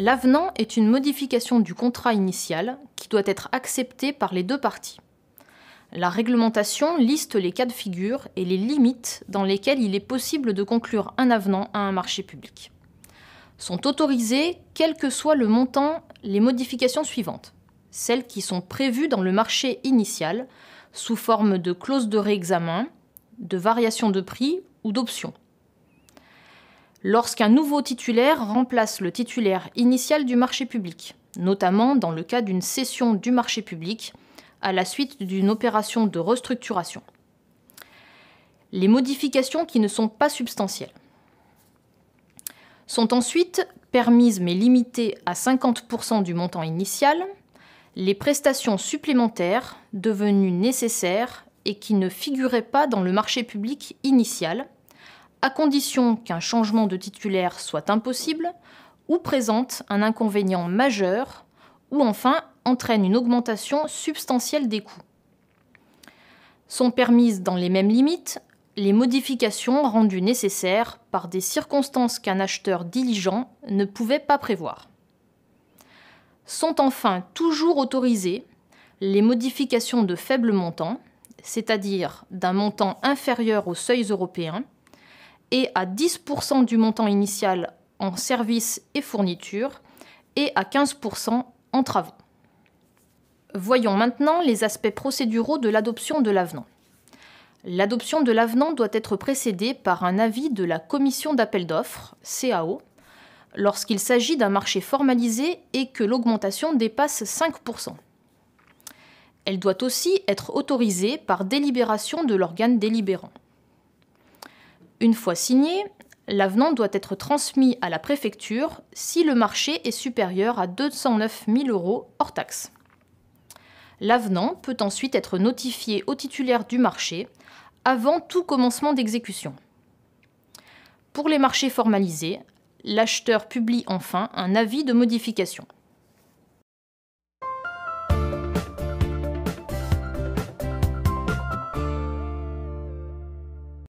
L'avenant est une modification du contrat initial qui doit être acceptée par les deux parties. La réglementation liste les cas de figure et les limites dans lesquelles il est possible de conclure un avenant à un marché public. Sont autorisées, quel que soit le montant, les modifications suivantes. Celles qui sont prévues dans le marché initial, sous forme de clause de réexamen, de variation de prix ou d'option. Lorsqu'un nouveau titulaire remplace le titulaire initial du marché public, notamment dans le cas d'une cession du marché public à la suite d'une opération de restructuration. Les modifications qui ne sont pas substantielles sont ensuite permises mais limitées à 50% du montant initial, les prestations supplémentaires devenues nécessaires et qui ne figuraient pas dans le marché public initial, à condition qu'un changement de titulaire soit impossible ou présente un inconvénient majeur ou enfin entraîne une augmentation substantielle des coûts. Sont permises dans les mêmes limites les modifications rendues nécessaires par des circonstances qu'un acheteur diligent ne pouvait pas prévoir. Sont enfin toujours autorisées les modifications de faible montant, c'est-à-dire d'un montant inférieur aux seuils européens, et à 10% du montant initial en services et fournitures, et à 15% en travaux. Voyons maintenant les aspects procéduraux de l'adoption de l'avenant. L'adoption de l'avenant doit être précédée par un avis de la commission d'appel d'offres, CAO, lorsqu'il s'agit d'un marché formalisé et que l'augmentation dépasse 5%. Elle doit aussi être autorisée par délibération de l'organe délibérant. Une fois signé, l'avenant doit être transmis à la préfecture si le marché est supérieur à 209 000 € hors taxes. L'avenant peut ensuite être notifié au titulaire du marché avant tout commencement d'exécution. Pour les marchés formalisés, l'acheteur publie enfin un avis de modification.